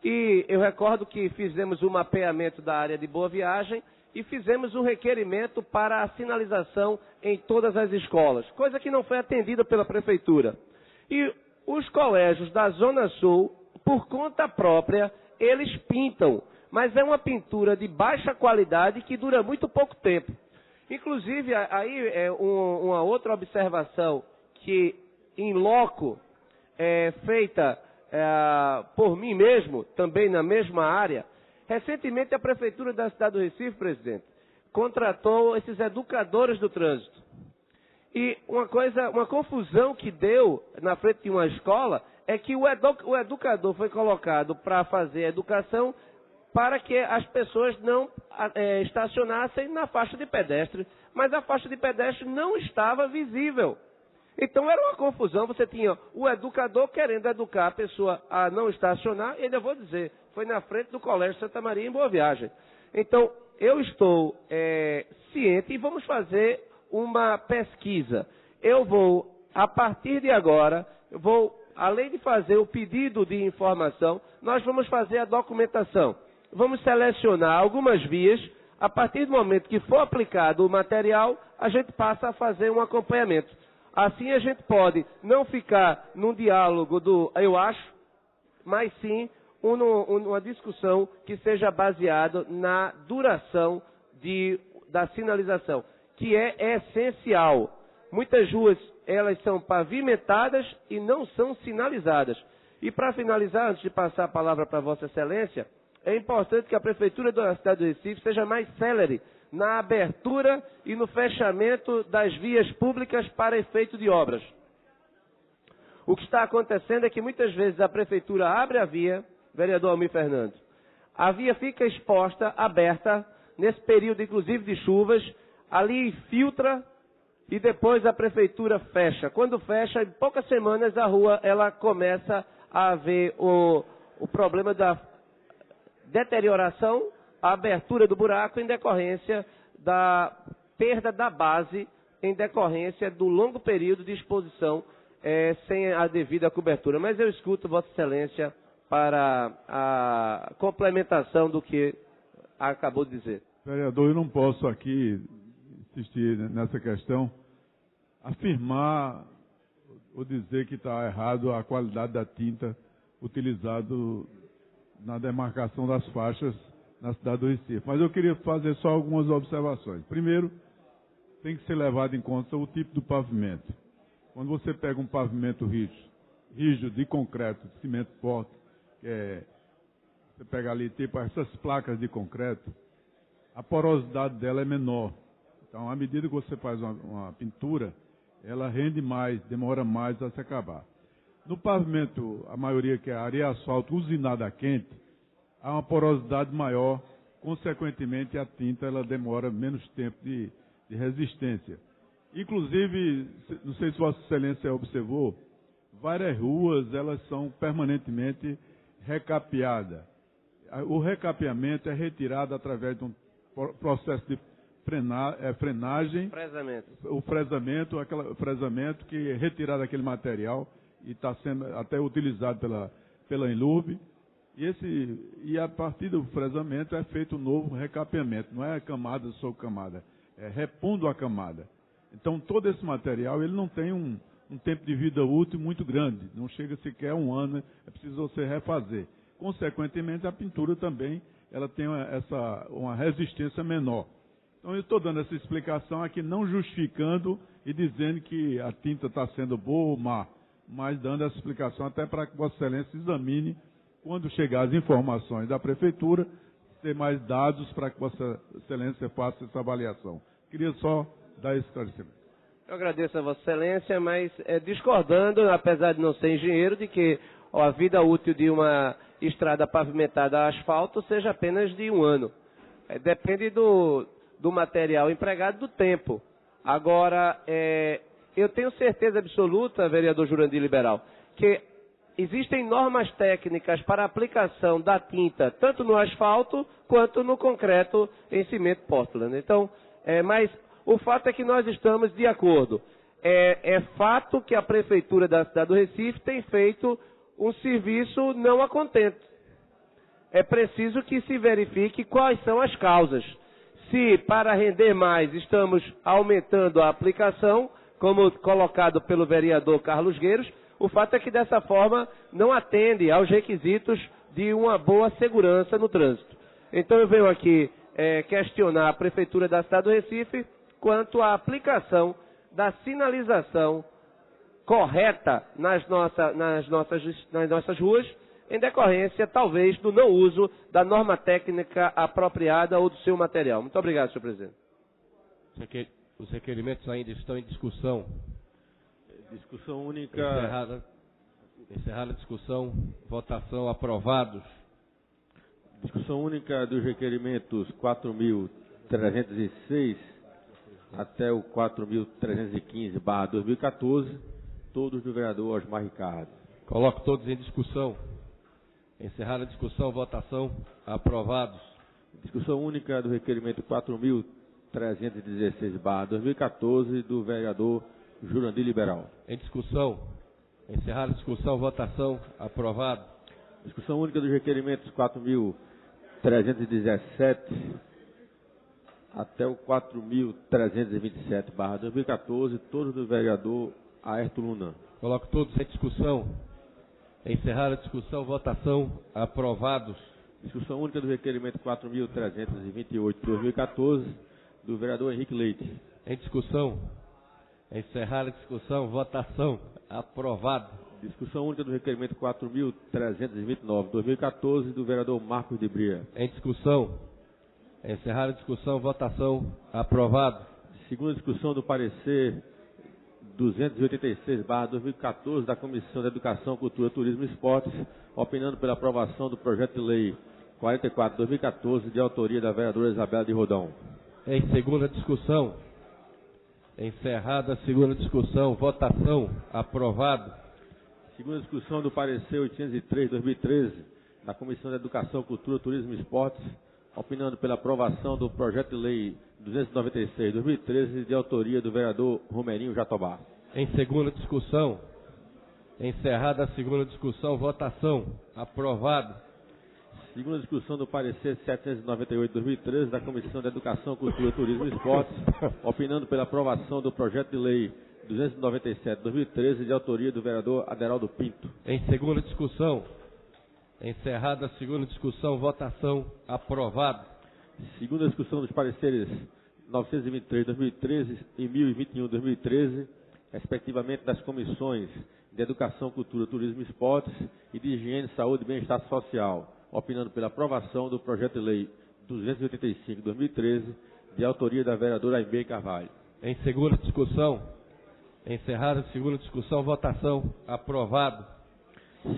E eu recordo que fizemos o mapeamento da área de Boa Viagem e fizemos um requerimento para a sinalização em todas as escolas, coisa que não foi atendida pela Prefeitura. E os colégios da Zona Sul, por conta própria, eles pintam, mas é uma pintura de baixa qualidade que dura muito pouco tempo. Inclusive, aí uma outra observação que, em loco, é feita por mim mesmo, também na mesma área. Recentemente, a Prefeitura da cidade do Recife, presidente, contratou esses educadores do trânsito. E uma confusão que deu na frente de uma escola é que o educador foi colocado para fazer a educação para que as pessoas não estacionassem na faixa de pedestre, mas a faixa de pedestre não estava visível. Então era uma confusão, você tinha o educador querendo educar a pessoa a não estacionar, e ainda vou dizer, foi na frente do Colégio Santa Maria em Boa Viagem. Então, eu estou ciente e vamos fazer uma pesquisa. Eu vou, a partir de agora, além de fazer o pedido de informação, nós vamos fazer a documentação. Vamos selecionar algumas vias, a partir do momento que for aplicado o material, a gente passa a fazer um acompanhamento. Assim a gente pode não ficar num diálogo eu acho, mas sim uma discussão que seja baseada na duração da sinalização, que é essencial. Muitas ruas, elas são pavimentadas e não são sinalizadas. E para finalizar, antes de passar a palavra para Vossa Excelência, é importante que a Prefeitura da cidade do Recife seja mais célere na abertura e no fechamento das vias públicas para efeito de obras. O que está acontecendo é que muitas vezes a Prefeitura abre a via, vereador Almir Fernando, a via fica exposta, aberta, nesse período inclusive de chuvas, ali infiltra e depois a Prefeitura fecha. Quando fecha, em poucas semanas a rua ela começa a haver o problema da deterioração, a abertura do buraco em decorrência da perda da base, em decorrência do longo período de exposição sem a devida cobertura. Mas eu escuto Vossa Excelência para a complementação do que acabou de dizer. Vereador, eu não posso aqui insistir nessa questão, afirmar ou dizer que está errado a qualidade da tinta utilizada na demarcação das faixas na cidade do Recife. Mas eu queria fazer só algumas observações. Primeiro, tem que ser levado em conta o tipo do pavimento. Quando você pega um pavimento rígido de concreto, de cimento forte, você pega ali tipo essas placas de concreto, a porosidade dela é menor. Então, à medida que você faz uma pintura, ela rende mais, demora mais a se acabar. No pavimento, a maioria que é areia asfalto usinada quente, há uma porosidade maior, consequentemente a tinta ela demora menos tempo de resistência. Inclusive, não sei se Vossa Excelência observou, várias ruas elas são permanentemente recapeadas. O recapeamento é retirado através de um processo de frenagem, o fresamento que é retirado aquele material e está sendo até utilizado pela Enlurb. E a partir do fresamento é feito um novo recapeamento, não é camada sobre camada, é repondo a camada. Então todo esse material ele não tem um tempo de vida útil muito grande, não chega sequer a 1 ano, é preciso você refazer. Consequentemente, a pintura também ela tem uma resistência menor. Então, eu estou dando essa explicação aqui, não justificando e dizendo que a tinta está sendo boa ou má, mas dando essa explicação até para que Vossa Excelência examine, quando chegar as informações da Prefeitura, ter mais dados para que Vossa Excelência faça essa avaliação. Queria só dar esse esclarecimento. Eu agradeço a Vossa Excelência, mas discordando, apesar de não ser engenheiro, de que a vida útil de uma estrada pavimentada a asfalto seja apenas de 1 ano. Depende do material empregado, do tempo. Agora, eu tenho certeza absoluta, vereador Jurandir Liberal, que existem normas técnicas para a aplicação da tinta, tanto no asfalto quanto no concreto em cimento Portland. Então, mas o fato é que nós estamos de acordo. É fato que a Prefeitura da cidade do Recife tem feito um serviço não a contento. É preciso que se verifique quais são as causas. Se para render mais estamos aumentando a aplicação, como colocado pelo vereador Carlos Gueiros, o fato é que dessa forma não atende aos requisitos de uma boa segurança no trânsito. Então eu venho aqui questionar a Prefeitura da cidade do Recife quanto à aplicação da sinalização correta nas nossas ruas, em decorrência, talvez, do não uso da norma técnica apropriada ou do seu material. Muito obrigado, senhor presidente. Os requerimentos ainda estão em discussão. Discussão única. Encerrada a discussão. Votação. Aprovados. Discussão única dos requerimentos 4.306 até o 4.315/2014, todos do vereador Osmar Ricardo. Coloco todos em discussão. Encerrada a discussão, votação, aprovados. Discussão única do requerimento 4.316/2014, do vereador Jurandir Liberal. Em discussão. Encerrada a discussão, votação, aprovado. Discussão única dos requerimentos 4.317 até o 4.327/2014, todos do vereador Aerto Luna. Coloco todos em discussão. Encerrada a discussão, votação, aprovados. Discussão única do requerimento 4.328/2014, do vereador Henrique Leite. Em discussão. Encerrada a discussão, votação, aprovado. Discussão única do requerimento 4.329/2014, do vereador Marcos de Bria. Em discussão. Encerrada a discussão, votação, aprovado. Segunda discussão do parecer 286/2014 da Comissão de Educação, Cultura, Turismo e Esportes, opinando pela aprovação do projeto de lei 44/2014, de autoria da vereadora Isabela de Rodão. Em segunda discussão. Encerrada a segunda discussão, votação, aprovado. Segunda discussão do parecer 803/2013 da Comissão de Educação, Cultura, Turismo e Esportes, opinando pela aprovação do projeto de lei 296/2013, de autoria do vereador Romerinho Jatobá. Em segunda discussão. Encerrada a segunda discussão, votação, aprovado. Segunda discussão do parecer 798/2013 da Comissão de Educação, Cultura, Turismo e Esportes, opinando pela aprovação do projeto de lei 297/2013, de autoria do vereador Aderaldo Pinto. Em segunda discussão. Encerrada a segunda discussão, votação, aprovado. Segunda discussão dos pareceres 923/2013 e 1021/2013, respectivamente das comissões de Educação, Cultura, Turismo e Esportes e de Higiene, Saúde e Bem-Estar Social, opinando pela aprovação do projeto de lei 285/2013, de autoria da vereadora Aimee Carvalho. Em segunda discussão. Encerrada a segunda discussão, votação, aprovado.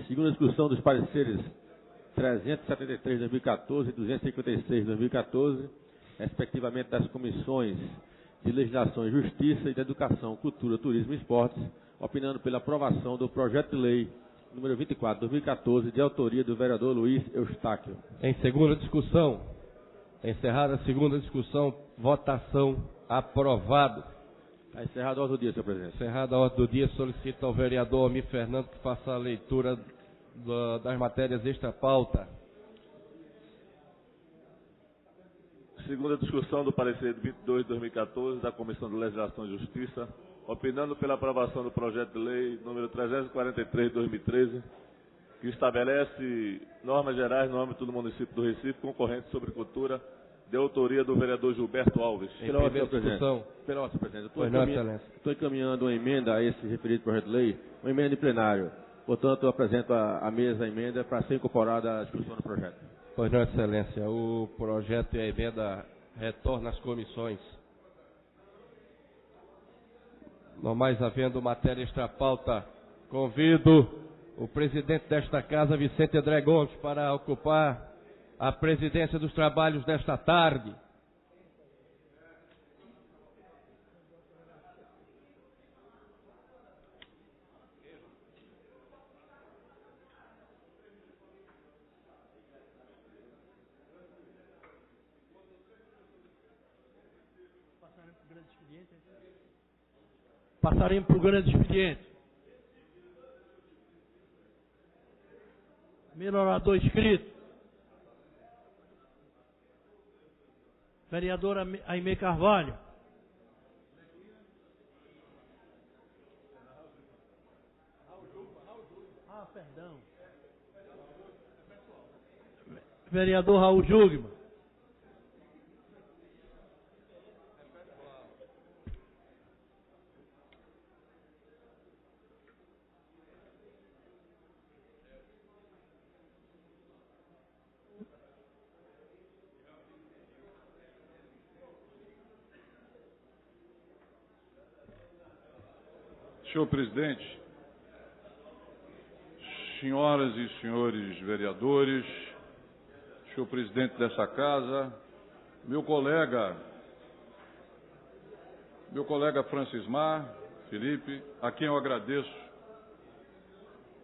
Segunda discussão dos pareceres 373/2014 e 256/2014, respectivamente das comissões de Legislação e Justiça e de Educação, Cultura, Turismo e Esportes, opinando pela aprovação do projeto de lei número 24, 2014, de autoria do vereador Luiz Eustáquio. Em segunda discussão, encerrada a segunda discussão, votação, aprovado. Está encerrado a ordem do dia, senhor presidente. Encerrada a ordem do dia, solicito ao vereador Almir Fernando que faça a leitura das matérias extra-pauta. Segunda discussão do parecer de 22 de 2014 da Comissão de Legislação e Justiça, opinando pela aprovação do projeto de lei número 343 de 2013, que estabelece normas gerais no âmbito do município do Recife concorrentes sobre cultura, de autoria do vereador Gilberto Alves. Pela ordem da discussão. Pela ordem, senhor presidente. Pois não, excelência. Estou encaminhando uma emenda a esse referido projeto de lei, uma emenda de plenário. Portanto, eu apresento à mesa a emenda para ser incorporada à discussão do projeto. Pois não, excelência. O projeto e a emenda retornam às comissões. Não mais havendo matéria extra-pauta, convido o presidente desta casa, Vicente André Gomes, para ocupar a presidência dos trabalhos desta tarde. Passaremos para o grande expediente. Primeiro orador inscrito. Vereadora Aimee Carvalho. Perdão. Vereador Raul Jugman. Senhor presidente, senhoras e senhores vereadores, senhor presidente dessa casa, meu colega Francismar Felipe, a quem eu agradeço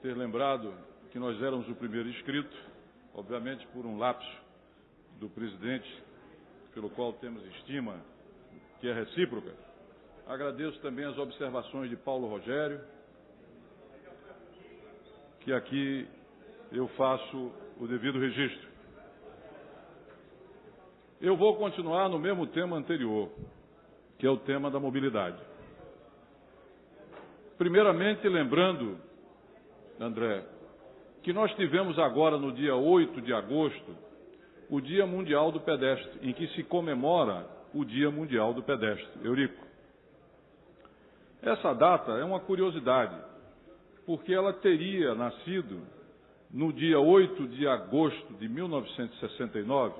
ter lembrado que nós éramos o primeiro inscrito, obviamente por um lapso do presidente, pelo qual temos estima, que é recíproca. Agradeço também as observações de Paulo Rogério, que aqui eu faço o devido registro. Eu vou continuar no mesmo tema anterior, que é o tema da mobilidade. Primeiramente, lembrando, André, que nós tivemos agora, no dia 8 de agosto, o Dia Mundial do Pedestre, em que se comemora o Dia Mundial do Pedestre. Eurico. Essa data é uma curiosidade, porque ela teria nascido no dia 8 de agosto de 1969,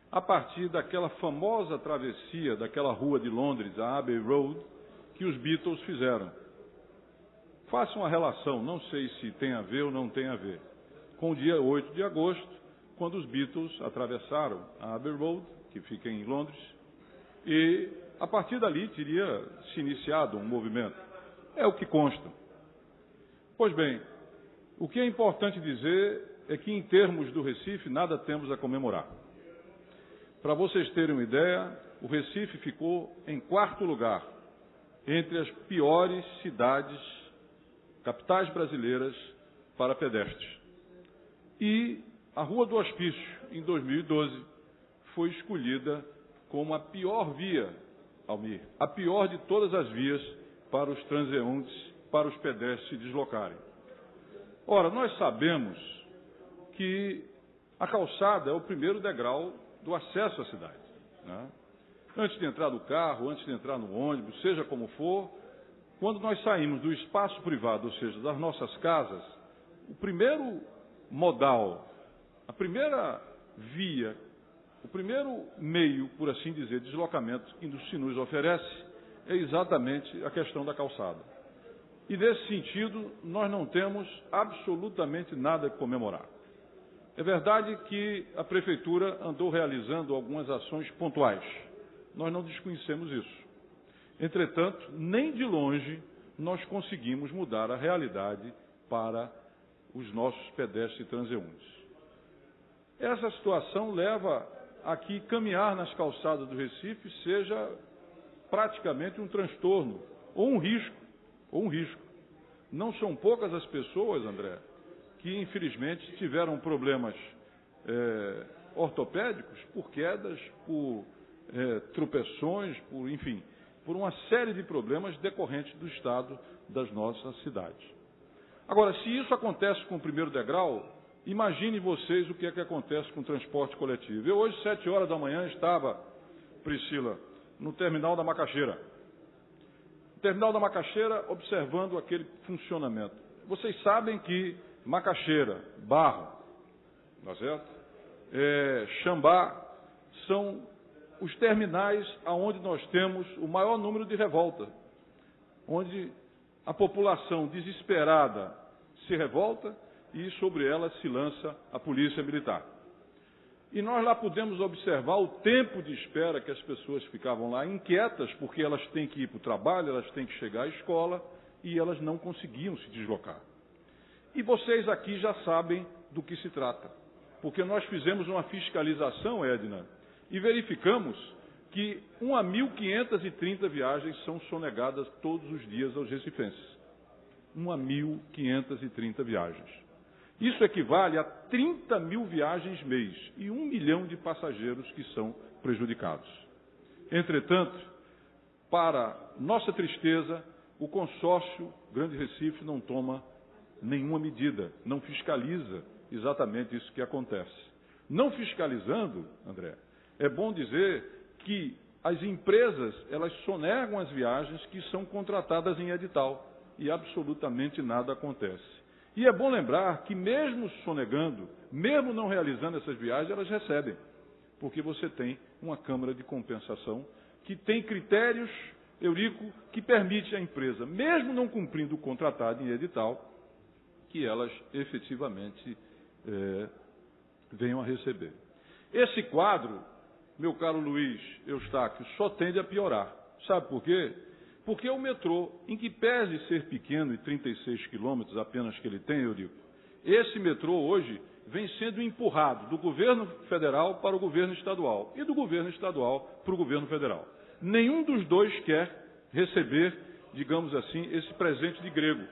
a partir daquela famosa travessia daquela rua de Londres, a Abbey Road, que os Beatles fizeram. Faça uma relação, não sei se tem a ver ou não tem a ver, com o dia 8 de agosto, quando os Beatles atravessaram a Abbey Road, que fica em Londres, e a partir dali teria se iniciado um movimento. É o que consta. Pois bem, o que é importante dizer é que, em termos do Recife, nada temos a comemorar. Para vocês terem uma ideia, o Recife ficou em 4º lugar entre as piores cidades, capitais brasileiras, para pedestres. E a Rua do Hospício, em 2012, foi escolhida como a pior via, Almir, a pior de todas as vias para os transeuntes, para os pedestres se deslocarem. Ora, nós sabemos que a calçada é o primeiro degrau do acesso à cidade, né? Antes de entrar no carro, antes de entrar no ônibus, seja como for, quando nós saímos do espaço privado, ou seja, das nossas casas, o primeiro modal, a primeira via, o primeiro meio, por assim dizer, de deslocamento que se nos oferece é exatamente a questão da calçada. E, nesse sentido, nós não temos absolutamente nada a comemorar. É verdade que a Prefeitura andou realizando algumas ações pontuais. Nós não desconhecemos isso. Entretanto, nem de longe nós conseguimos mudar a realidade para os nossos pedestres e transeuntes. Essa situação leva a que caminhar nas calçadas do Recife seja praticamente um transtorno, ou um risco. Não são poucas as pessoas, André, que infelizmente tiveram problemas ortopédicos por quedas, por tropeções, por uma série de problemas decorrentes do estado das nossas cidades. Agora, se isso acontece com o primeiro degrau, imaginem vocês o que é que acontece com o transporte coletivo. Eu hoje, 7 horas da manhã, estava, Priscila, no terminal da Macaxeira. No terminal da Macaxeira, observando aquele funcionamento. Vocês sabem que Macaxeira, Barro, não é certo? Xambá, são os terminais aonde nós temos o maior número de revolta, onde a população desesperada se revolta e sobre ela se lança a polícia militar. E nós lá pudemos observar o tempo de espera que as pessoas ficavam lá inquietas, porque elas têm que ir para o trabalho, elas têm que chegar à escola e elas não conseguiam se deslocar. E vocês aqui já sabem do que se trata, porque nós fizemos uma fiscalização, Edna, e verificamos que 1.530 viagens são sonegadas todos os dias aos recifenses. 1.530 viagens. Isso equivale a 30 mil viagens mês e 1 milhão de passageiros que são prejudicados. Entretanto, para nossa tristeza, o consórcio Grande Recife não toma nenhuma medida, não fiscaliza exatamente isso que acontece. Não fiscalizando, André, é bom dizer que as empresas, elas sonegam as viagens que são contratadas em edital e absolutamente nada acontece. E é bom lembrar que mesmo sonegando, mesmo não realizando essas viagens, elas recebem, porque você tem uma Câmara de Compensação que tem critérios, Eurico, que permite à empresa, mesmo não cumprindo o contratado em edital, que elas efetivamente venham a receber. Esse quadro, meu caro Luiz Eustáquio, só tende a piorar. Sabe por quê? Porque o metrô, em que pese ser pequeno e 36 quilômetros apenas que ele tem, Eurico, esse metrô hoje vem sendo empurrado do governo federal para o governo estadual e do governo estadual para o governo federal. Nenhum dos dois quer receber, digamos assim, esse presente de grego,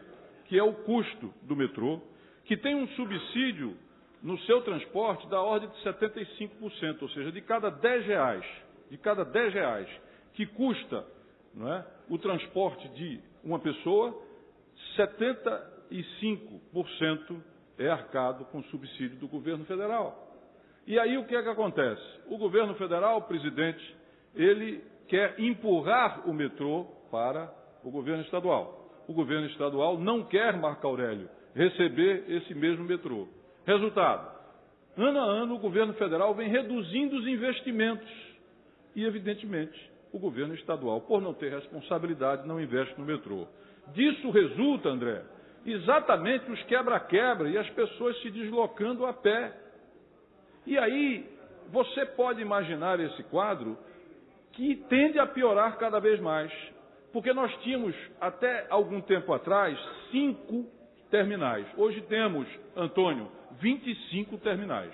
que é o custo do metrô, que tem um subsídio no seu transporte da ordem de 75%, ou seja, de cada 10 reais que custa, não é, o transporte de uma pessoa, 75% é arcado com subsídio do governo federal. E aí o que é que acontece? O governo federal, presidente, ele quer empurrar o metrô para o governo estadual. O governo estadual não quer, Marco Aurélio, receber esse mesmo metrô. Resultado, ano a ano o governo federal vem reduzindo os investimentos e, evidentemente, o governo estadual, por não ter responsabilidade, não investe no metrô. Disso resulta, André, exatamente os quebra-quebra e as pessoas se deslocando a pé. E aí, você pode imaginar esse quadro que tende a piorar cada vez mais, porque nós tínhamos, até algum tempo atrás, 5 terminais. Hoje temos, Antônio, 25 terminais.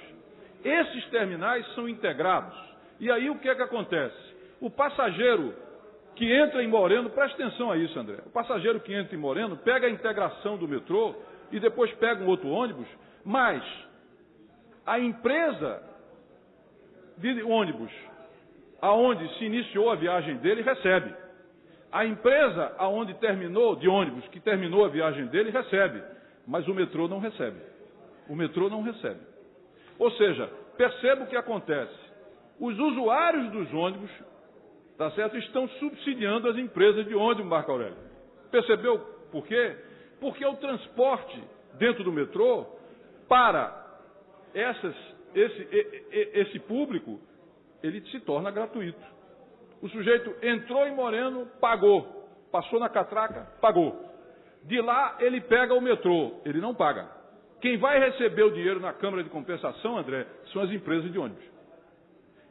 Esses terminais são integrados. E aí o que é que acontece? O passageiro que entra em Moreno, presta atenção a isso, André. O passageiro que entra em Moreno pega a integração do metrô e depois pega um outro ônibus, mas a empresa de ônibus aonde se iniciou a viagem dele recebe. A empresa aonde terminou, de ônibus, que terminou a viagem dele, recebe. Mas o metrô não recebe. O metrô não recebe. Ou seja, perceba o que acontece. Os usuários dos ônibus, tá certo, estão subsidiando as empresas de ônibus, Marco Aurélio. Percebeu por quê? Porque o transporte dentro do metrô, para esse público, ele se torna gratuito. O sujeito entrou em Moreno, pagou. Passou na catraca, pagou. De lá, ele pega o metrô, ele não paga. Quem vai receber o dinheiro na Câmara de Compensação, André, são as empresas de ônibus.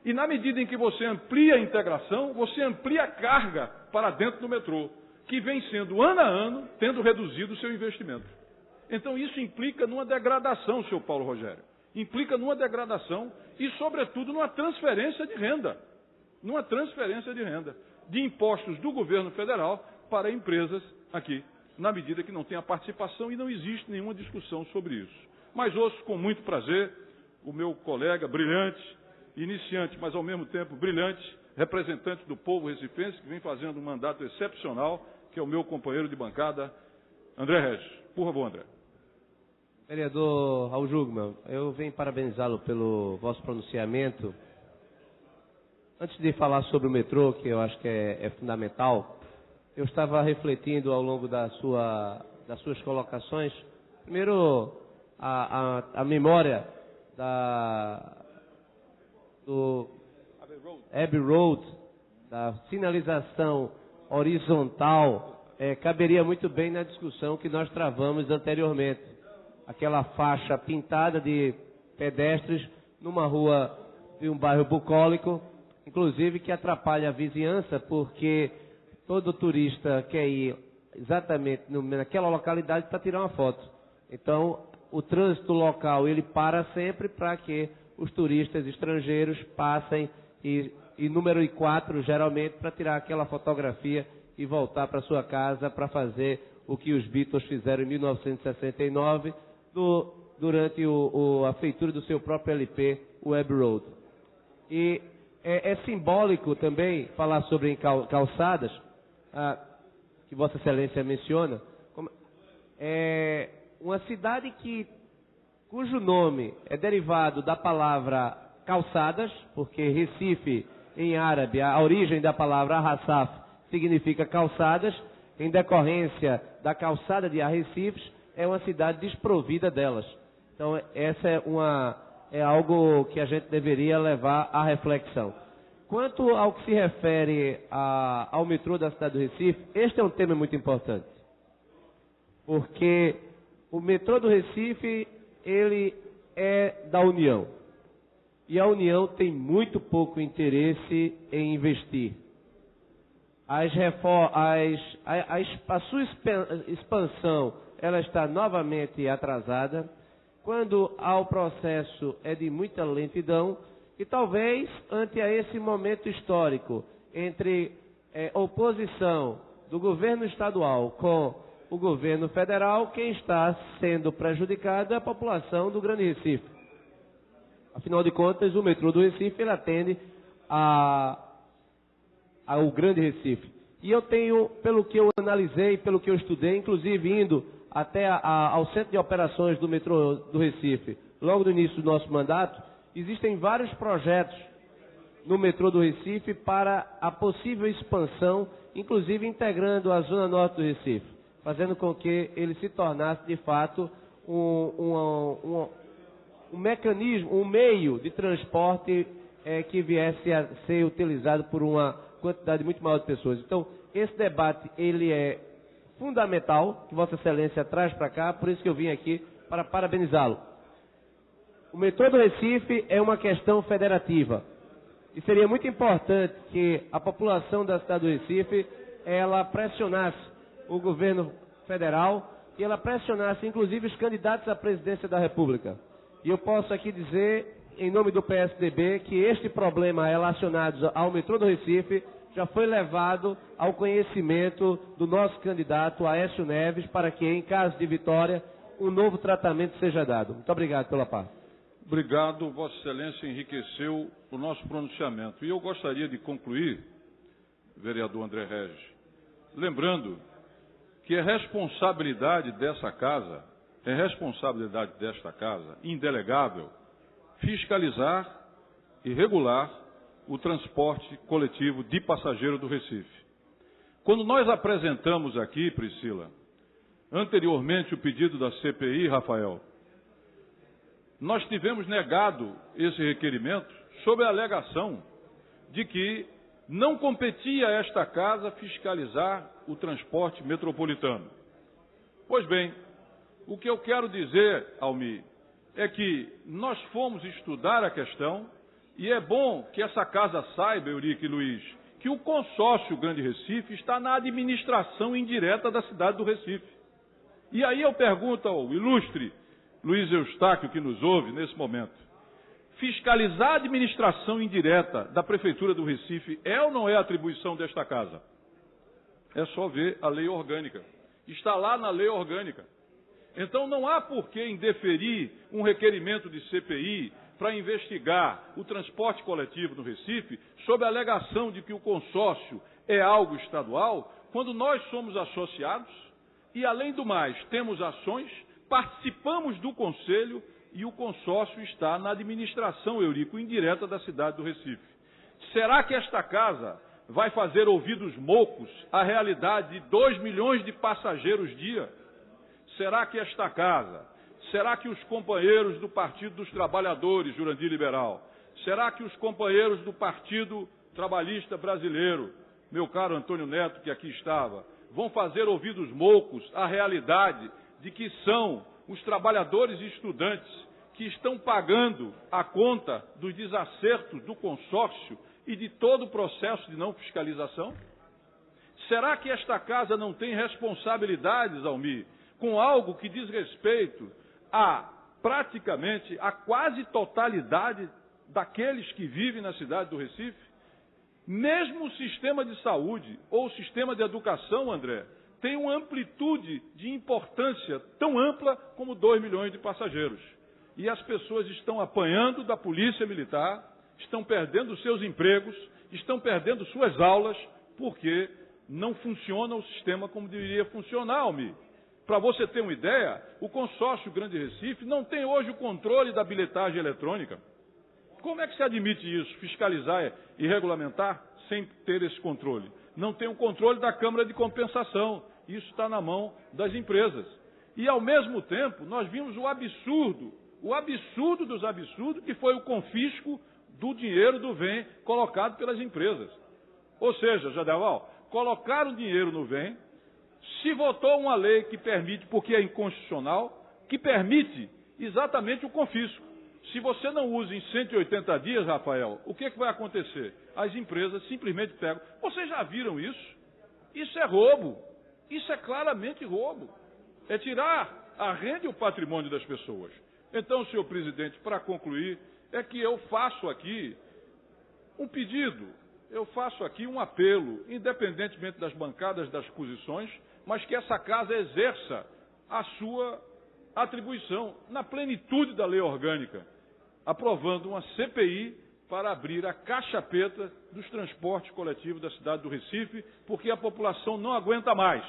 E na medida em que você amplia a integração, você amplia a carga para dentro do metrô, que vem sendo, ano a ano, tendo reduzido o seu investimento. Então isso implica numa degradação, senhor Paulo Rogério. Implica numa degradação e, sobretudo, numa transferência de renda. Numa transferência de renda de impostos do governo federal para empresas aqui, na medida que não tem a participação e não existe nenhuma discussão sobre isso. Mas ouço com muito prazer o meu colega brilhante, iniciante, mas ao mesmo tempo brilhante, representante do povo recifense, que vem fazendo um mandato excepcional, que é o meu companheiro de bancada, André Regis. Por favor, André. Vereador Raul Jugman, eu venho parabenizá-lo pelo vosso pronunciamento. Antes de falar sobre o metrô, que eu acho que é fundamental, eu estava refletindo ao longo das suas colocações. Primeiro, a memória do Abbey Road, da sinalização horizontal, caberia muito bem na discussão que nós travamos anteriormente. Aquela faixa pintada de pedestres numa rua de um bairro bucólico, inclusive que atrapalha a vizinhança, porque todo turista quer ir exatamente naquela localidade para tirar uma foto. Então, o trânsito local, ele para sempre para que os turistas estrangeiros passem e número 4, geralmente, para tirar aquela fotografia e voltar para sua casa para fazer o que os Beatles fizeram em 1969, durante a feitura do seu próprio LP, o Abbey Road. E é simbólico também falar sobre calçadas, que Vossa Excelência menciona. É uma cidade cujo nome é derivado da palavra calçadas, porque Recife, em árabe, a origem da palavra Arrasaf significa calçadas, em decorrência da calçada de Arrecifes, é uma cidade desprovida delas. Então, essa é algo que a gente deveria levar à reflexão. Quanto ao que se refere ao metrô da cidade do Recife, este é um tema muito importante. Porque o metrô do Recife, ele é da União. E a União tem muito pouco interesse em investir. A sua expansão, ela está novamente atrasada, quando o processo é de muita lentidão, e talvez, ante a esse momento histórico, entre oposição do governo estadual com o governo federal, quem está sendo prejudicado é a população do Grande Recife. Afinal de contas, o metrô do Recife, ele atende ao Grande Recife. E eu tenho, pelo que eu analisei, pelo que eu estudei, inclusive indo até ao centro de operações do metrô do Recife, logo no início do nosso mandato, existem vários projetos no metrô do Recife para a possível expansão, inclusive integrando a zona norte do Recife, fazendo com que ele se tornasse, de fato, um mecanismo, um meio de transporte que viesse a ser utilizado por uma quantidade muito maior de pessoas. Então, esse debate, ele é fundamental, que Vossa Excelência traz para cá, por isso que eu vim aqui para parabenizá-lo. O metrô do Recife é uma questão federativa. E seria muito importante que a população da cidade do Recife, ela pressionasse o governo federal e ela pressionasse, inclusive, os candidatos à presidência da República. E eu posso aqui dizer, em nome do PSDB, que este problema relacionado ao metrô do Recife já foi levado ao conhecimento do nosso candidato Aécio Neves, para que, em caso de vitória, um novo tratamento seja dado. Muito obrigado pela parte. Obrigado, Vossa Excelência enriqueceu o nosso pronunciamento. E eu gostaria de concluir, vereador André Regis, lembrando que é responsabilidade desta casa, indelegável, fiscalizar e regular o transporte coletivo de passageiro do Recife. Quando nós apresentamos aqui, Priscila, anteriormente o pedido da CPI, Rafael, nós tivemos negado esse requerimento sob a alegação de que não competia a esta casa fiscalizar o transporte metropolitano. Pois bem, o que eu quero dizer, Almir, é que nós fomos estudar a questão e é bom que essa casa saiba, Eurico e Luiz, que o consórcio Grande Recife está na administração indireta da cidade do Recife. E aí eu pergunto ao ilustre Luiz Eustáquio, que nos ouve nesse momento, fiscalizar a administração indireta da Prefeitura do Recife é ou não é atribuição desta casa? É só ver a lei orgânica. Está lá na lei orgânica. Então não há por que indeferir um requerimento de CPI para investigar o transporte coletivo no Recife sob a alegação de que o consórcio é algo estadual, quando nós somos associados e, além do mais, temos ações, participamos do conselho e o consórcio está na administração, Eurico, indireta da cidade do Recife. Será que esta casa vai fazer ouvidos moucos à realidade de 2 milhões de passageiros dia? Será que esta casa, será que os companheiros do Partido dos Trabalhadores, Jurandir Liberal, será que os companheiros do Partido Trabalhista Brasileiro, meu caro Antônio Neto, que aqui estava, vão fazer ouvidos moucos à realidade de que são os trabalhadores e estudantes que estão pagando a conta dos desacertos do consórcio e de todo o processo de não fiscalização? Será que esta casa não tem responsabilidades, Almir, com algo que diz respeito a praticamente a quase totalidade daqueles que vivem na cidade do Recife? Mesmo o sistema de saúde ou o sistema de educação, André, tem uma amplitude de importância tão ampla como 2 milhões de passageiros. E as pessoas estão apanhando da polícia militar, estão perdendo seus empregos, estão perdendo suas aulas, porque não funciona o sistema como deveria funcionar, Almir. Para você ter uma ideia, o consórcio Grande Recife não tem hoje o controle da bilhetagem eletrônica. Como é que se admite isso, fiscalizar e regulamentar sem ter esse controle? Não tem o controle da Câmara de Compensação. Isso está na mão das empresas. E, ao mesmo tempo, nós vimos o absurdo dos absurdos, que foi o confisco do dinheiro do VEM colocado pelas empresas. Ou seja, Jadeval, colocaram dinheiro no VEM, se votou uma lei que permite, porque é inconstitucional, que permite exatamente o confisco. Se você não usa em 180 dias, Rafael, o que vai acontecer? As empresas simplesmente pegam. Vocês já viram isso? Isso é roubo. Isso é claramente roubo. É tirar a renda e o patrimônio das pessoas. Então, senhor presidente, para concluir, é que eu faço aqui um pedido, eu faço aqui um apelo, independentemente das bancadas, das posições, mas que essa casa exerça a sua atribuição na plenitude da lei orgânica, aprovando uma CPI para abrir a caixa preta dos transportes coletivos da cidade do Recife, porque a população não aguenta mais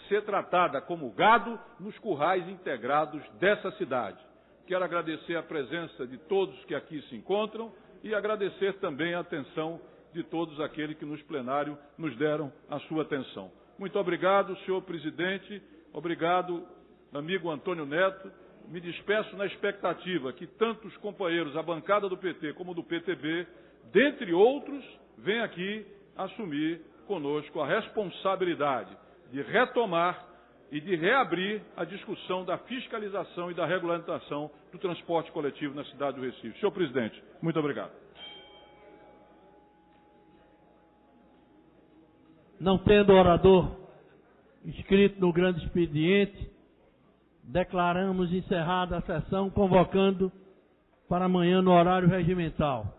ser tratada como gado nos currais integrados dessa cidade. Quero agradecer a presença de todos que aqui se encontram e agradecer também a atenção de todos aqueles que nos plenário nos deram a sua atenção. Muito obrigado, senhor presidente, obrigado, amigo Antônio Neto. Me despeço na expectativa que tanto os companheiros, a bancada do PT como do PTB, dentre outros, venham aqui assumir conosco a responsabilidade de retomar e de reabrir a discussão da fiscalização e da regulamentação do transporte coletivo na cidade do Recife. Senhor presidente, muito obrigado. Não tendo orador inscrito no grande expediente, declaramos encerrada a sessão, convocando para amanhã no horário regimental.